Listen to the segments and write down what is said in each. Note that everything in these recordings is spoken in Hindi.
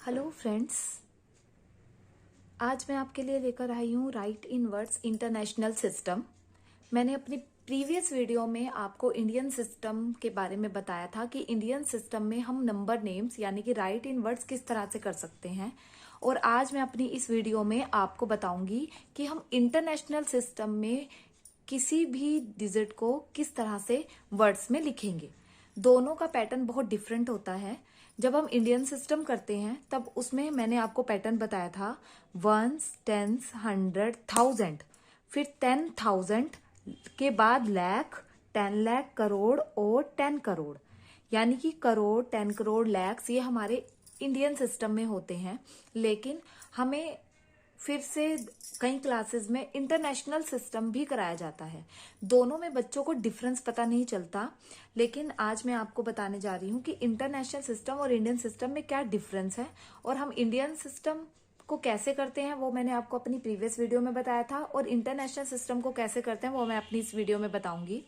हेलो फ्रेंड्स, आज मैं आपके लिए लेकर आई हूँ राइट इन वर्ड्स इंटरनेशनल सिस्टम। मैंने अपनी प्रीवियस वीडियो में आपको इंडियन सिस्टम के बारे में बताया था कि इंडियन सिस्टम में हम नंबर नेम्स यानी कि राइट इन वर्ड्स किस तरह से कर सकते हैं। और आज मैं अपनी इस वीडियो में आपको बताऊंगी कि हम इंटरनेशनल सिस्टम में किसी भी डिजिट को किस तरह से वर्ड्स में लिखेंगे। दोनों का पैटर्न बहुत डिफरेंट होता है। जब हम इंडियन सिस्टम करते हैं तब उसमें मैंने आपको पैटर्न बताया था वंस, टेंस, 100, 1000, फिर 10,000 के बाद लाख, 10 लाख, करोड़ और 10 करोड़। यानी कि करोड़, 10 करोड़, लैक्स ये हमारे इंडियन सिस्टम में होते हैं। लेकिन हमें फिर से कई क्लासेस में इंटरनेशनल सिस्टम भी कराया जाता है। दोनों में बच्चों को डिफरेंस पता नहीं चलता, लेकिन आज मैं आपको बताने जा रही हूँ कि इंटरनेशनल सिस्टम और इंडियन सिस्टम में क्या डिफरेंस है और हम इंडियन सिस्टम को कैसे करते हैं वो मैंने आपको अपनी प्रीवियस वीडियो में बताया था, और इंटरनेशनल सिस्टम को कैसे करते हैं वो मैं अपनी इस वीडियो में बताऊंगी।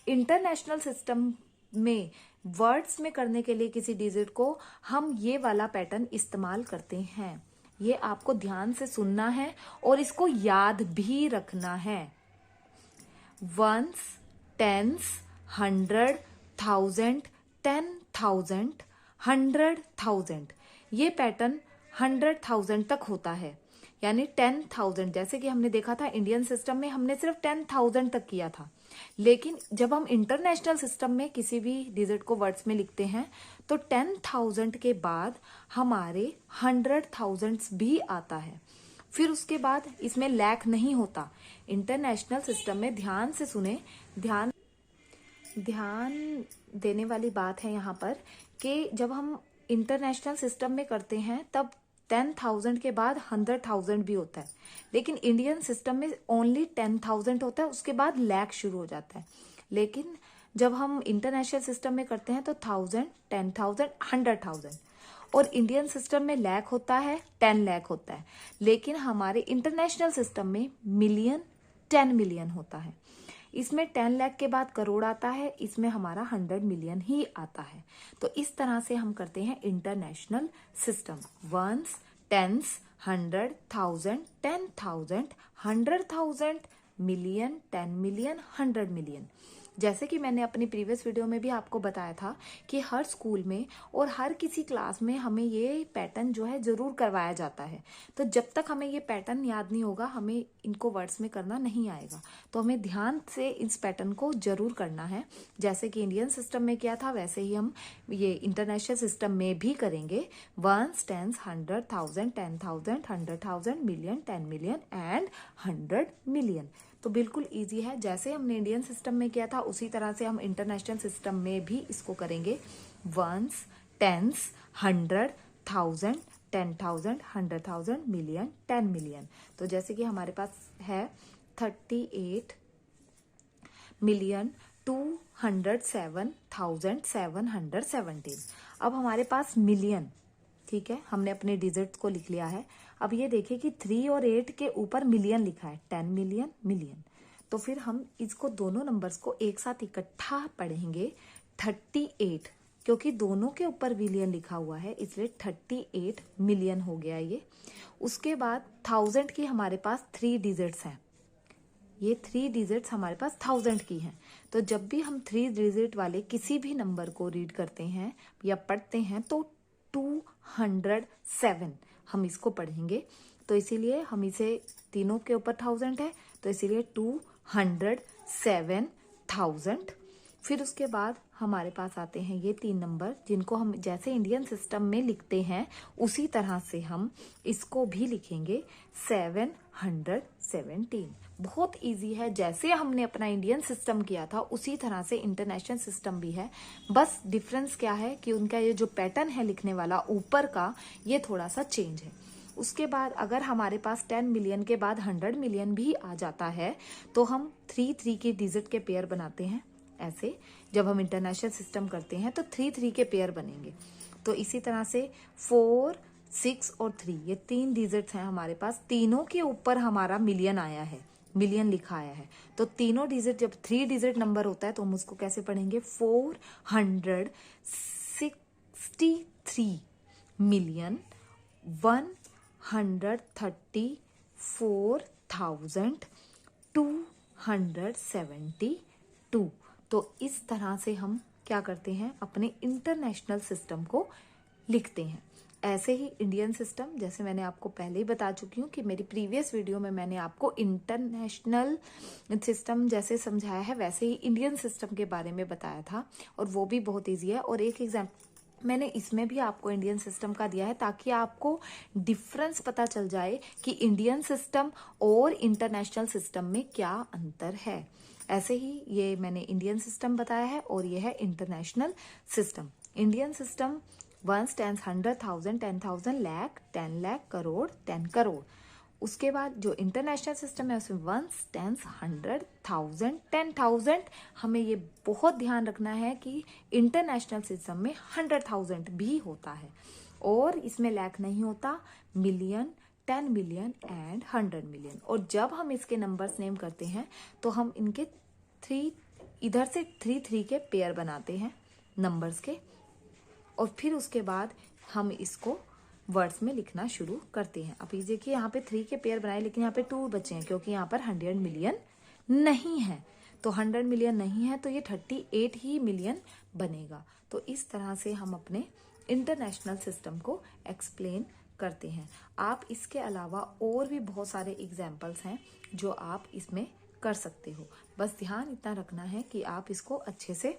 इंटरनेशनल सिस्टम में वर्ड्स में करने के लिए किसी डिजिट को हम ये वाला पैटर्न इस्तेमाल करते हैं। ये आपको ध्यान से सुनना है और इसको याद भी रखना है। वंस, टेंस, 100, 1000, 10,000, 100,000, ये पैटर्न 100,000 तक होता है। यानी 10,000, जैसे कि हमने देखा था इंडियन सिस्टम में हमने सिर्फ 10,000 तक किया था। लेकिन जब हम इंटरनेशनल सिस्टम में किसी भी डिजिट को वर्ड्स में लिखते हैं तो 10,000 के बाद हमारे 100,000 भी आता है। फिर उसके बाद इसमें लैख नहीं होता। इंटरनेशनल सिस्टम में ध्यान से सुने, ध्यान देने वाली बात है यहाँ पर कि जब हम इंटरनेशनल सिस्टम में करते हैं तब 10,000 के बाद 100,000 भी होता है। लेकिन इंडियन सिस्टम में ओनली 10,000 होता है, उसके बाद लैख शुरू हो जाता है। लेकिन जब हम इंटरनेशनल सिस्टम में करते हैं तो 1000, 10,000, 100,000, और इंडियन सिस्टम में लैख होता है, 10 लाख होता है। लेकिन हमारे इंटरनेशनल सिस्टम में मिलियन, 10 मिलियन होता है। इसमें 10 लाख के बाद करोड़ आता है, इसमें हमारा 100 मिलियन ही आता है। तो इस तरह से हम करते हैं international system. Ones, tens, 100, 1000, 10,000, 100,000, million, 10 million, 100 million. जैसे कि मैंने अपनी प्रीवियस वीडियो में भी आपको बताया था कि हर स्कूल में और हर किसी क्लास में हमें ये पैटर्न जो है जरूर करवाया जाता है। तो जब तक हमें ये पैटर्न याद नहीं होगा हमें इनको वर्ड्स में करना नहीं आएगा। तो हमें ध्यान से इस पैटर्न को जरूर करना है। जैसे कि इंडियन सिस्टम में किया था वैसे ही हम ये इंटरनेशनल सिस्टम में भी करेंगे। Ones, tens, 100, 1000, 10,000, 100,000, million, 10 million and 100 million. तो बिल्कुल इजी है। जैसे हमने इंडियन सिस्टम में किया था उसी तरह से हम इंटरनेशनल सिस्टम में भी इसको करेंगे। Ones, tens, 100, 1000, 10,000, 100,000, million, 10 million. तो जैसे कि हमारे पास है 38 मिलियन 207,717। अब हमारे पास मिलियन, ठीक है, हमने अपने डिजिट्स को लिख लिया है। अब ये देखिए कि 3 और 8 के ऊपर मिलियन लिखा है, 10 मिलियन, मिलियन। तो फिर हम इसको दोनों नंबर्स को एक साथ इकट्ठा पढ़ेंगे। 38, क्योंकि दोनों के ऊपर मिलियन लिखा हुआ है इसलिए 38 मिलियन हो गया ये। उसके बाद 1000 की हमारे पास 3 डिजिट्स हैं। ये 3 डिजिट्स हमारे पास 1000 की हैं। तो जब भी हम 3 डिजिट वाले किसी भी नंबर को रीड करते हैं या पढ़ते हैं तो 207 हम इसको पढ़ेंगे। तो इसीलिए हम इसे तीनों के ऊपर 1000 है तो इसीलिए 207,000। फिर उसके बाद हमारे पास आते हैं ये 3 नंबर जिनको हम जैसे इंडियन सिस्टम में लिखते हैं उसी तरह से हम इसको भी लिखेंगे, 717। बहुत इजी है। जैसे हमने अपना इंडियन सिस्टम किया था उसी तरह से इंटरनेशनल सिस्टम भी है। बस डिफरेंस क्या है कि उनका ये जो पैटर्न है लिखने वाला ऊपर का ये थोड़ा सा चेंज है। उसके बाद अगर हमारे पास 10 मिलियन के बाद 100 मिलियन भी आ जाता है तो हम 3 के डिजिट के पेयर बनाते हैं। ऐसे जब हम इंटरनेशनल सिस्टम करते हैं तो 3 के पेयर बनेंगे। तो इसी तरह से 4, 6 और 3 ये 3 डिजिट्स हैं हमारे पास। तीनों के ऊपर हमारा मिलियन आया है, मिलियन लिखा आया है। तो तीनों डिजिट जब 3 डिजिट नंबर होता है तो हम उसको कैसे पढ़ेंगे, 463 मिलियन 134,272। तो इस तरह से हम क्या करते हैं, अपने इंटरनेशनल सिस्टम को लिखते हैं। ऐसे ही इंडियन सिस्टम, जैसे मैंने आपको पहले ही बता चुकी हूँ कि मेरी प्रीवियस वीडियो में मैंने आपको इंटरनेशनल सिस्टम जैसे समझाया है, वैसे ही इंडियन सिस्टम के बारे में बताया था, और वो भी बहुत ईजी है। और एक एग्जाम्पल मैंने इसमें भी आपको इंडियन सिस्टम का दिया है, ताकि आपको डिफरेंस पता चल जाए कि इंडियन सिस्टम और इंटरनेशनल सिस्टम में क्या अंतर है। ऐसे ही ये मैंने इंडियन सिस्टम बताया है, और ये है international system. Indian system 1 10 100,000 10,000 lakh 10 lakh crore 10 crore. उसके बाद जो इंटरनेशनल सिस्टम है उसमें 1 10 100,000 10,000। हमें ये बहुत ध्यान रखना है कि इंटरनेशनल सिस्टम में 100,000 भी होता है, और इसमें लाख नहीं होता, मिलियन, 10 मिलियन एंड 100 मिलियन। और जब हम इसके नंबर्स नेम करते हैं तो हम इनके इधर से 3 के पेयर बनाते हैं नंबर्स के, और फिर उसके बाद हम इसको वर्ड्स में लिखना शुरू करते हैं। अब ये देखिए यहाँ पे 3 के पेयर बनाए, लेकिन यहाँ पे 2 बचे हैं, क्योंकि यहाँ पर 100 मिलियन नहीं है। तो 100 मिलियन नहीं है, तो ये 38 ही मिलियन बनेगा। तो इस तरह से हम अपने इंटरनेशनल सिस्टम को एक्सप्लेन करते हैं। आप इसके अलावा और भी बहुत सारे एग्जाम्पल्स हैं जो आप इसमें कर सकते हो। बस ध्यान इतना रखना है कि आप इसको अच्छे से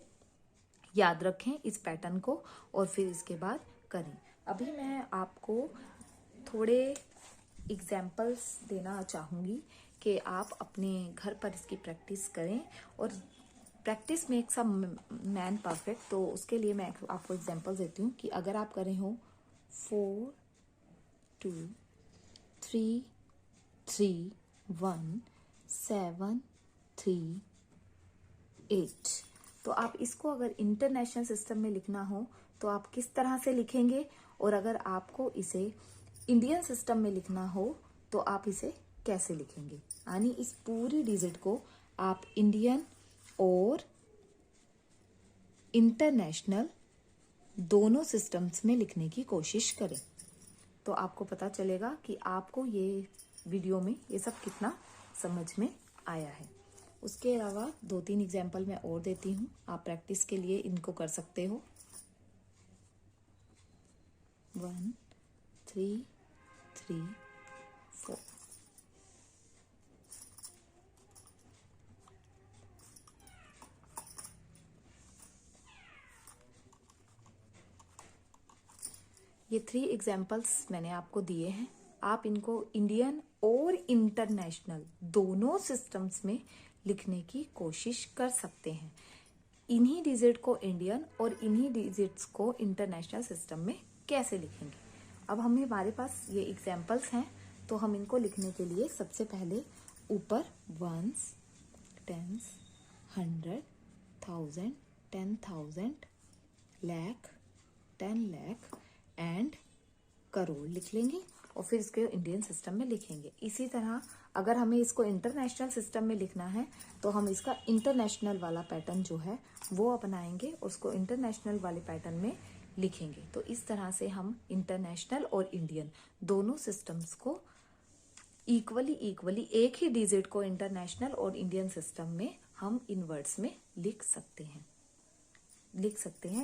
याद रखें, इस पैटर्न को, और फिर इसके बाद करें। अभी मैं आपको थोड़े एग्जाम्पल्स देना चाहूँगी कि आप अपने घर पर इसकी प्रैक्टिस करें, और practice makes a man perfect. तो उसके लिए मैं आपको एग्जाम्पल देती हूँ कि अगर आप करें हो 4 2 3 3 1 7 3 8, तो आप इसको अगर इंटरनेशनल सिस्टम में लिखना हो तो आप किस तरह से लिखेंगे, और अगर आपको इसे इंडियन सिस्टम में लिखना हो तो आप इसे कैसे लिखेंगे। यानी इस पूरी डिजिट को आप इंडियन और इंटरनेशनल दोनों सिस्टम्स में लिखने की कोशिश करें, तो आपको पता चलेगा कि आपको ये वीडियो में ये सब कितना समझ में आया है। उसके अलावा 2-3 एग्जाम्पल मैं और देती हूँ, आप प्रैक्टिस के लिए इनको कर सकते हो। 1 3 3 4। ये 3 एग्जाम्पल्स मैंने आपको दिए हैं। आप इनको इंडियन और इंटरनेशनल दोनों सिस्टम्स में लिखने की कोशिश कर सकते हैं। इन्हीं डिजिट को इंडियन और इन्हीं डिजिट्स को इंटरनेशनल सिस्टम में कैसे लिखेंगे। अब हमारे पास ये एग्जाम्पल्स हैं, तो हम इनको लिखने के लिए सबसे पहले ऊपर 1s 10s 100 1000 10,000 lakh 10 lakh and crore लिख लेंगे, और फिर इसके इंडियन सिस्टम में लिखेंगे। इसी तरह अगर हमें इसको इंटरनेशनल सिस्टम में लिखना है तो हम इसका इंटरनेशनल वाला पैटर्न जो है वो अपनाएंगे, उसको इंटरनेशनल वाले पैटर्न में लिखेंगे। तो इस तरह से हम इंटरनेशनल और इंडियन दोनों सिस्टम्स को इक्वली एक ही डिजिट को इंटरनेशनल और इंडियन सिस्टम में हम इन वर्ड्स में लिख सकते हैं।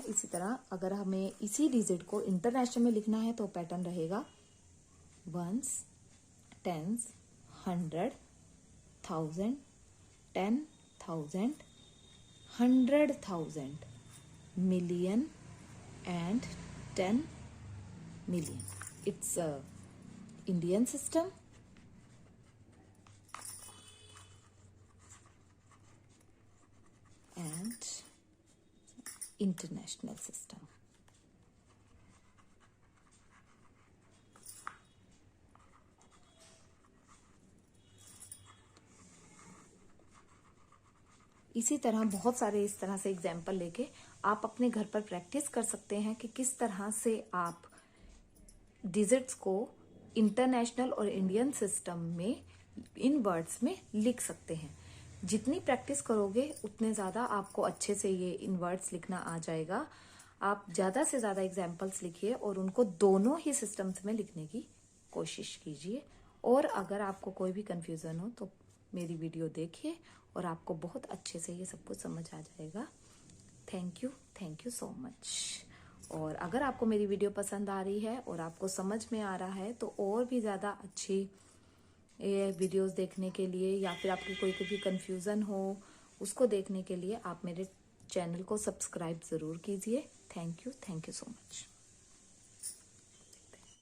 इसी तरह अगर हमें इसी डिजिट को इंटरनेशनल में लिखना है तो पैटर्न रहेगा 1s 10s 100 1000 10,000 100,000 million and 10 million. It's a Indian system and international system. इसी तरह बहुत सारे इस तरह से एग्जाम्पल लेके आप अपने घर पर प्रैक्टिस कर सकते हैं कि किस तरह से आप डिजिट्स को इंटरनेशनल और इंडियन सिस्टम में इन वर्ड्स में लिख सकते हैं। जितनी प्रैक्टिस करोगे उतने ज़्यादा आपको अच्छे से ये इन वर्ड्स लिखना आ जाएगा। आप ज़्यादा से ज़्यादा एग्जाम्पल्स लिखिए और उनको दोनों ही सिस्टम्स में लिखने की कोशिश कीजिए। और अगर आपको कोई भी कंफ्यूजन हो तो मेरी वीडियो देखिए और आपको बहुत अच्छे से ये सब कुछ समझ आ जाएगा। Thank you so much. और अगर आपको मेरी वीडियो पसंद आ रही है और आपको समझ में आ रहा है तो और भी ज़्यादा अच्छी ये वीडियोस देखने के लिए या फिर आपकी कोई भी कंफ्यूजन हो उसको देखने के लिए आप मेरे चैनल को सब्सक्राइब ज़रूर कीजिए। Thank you so much.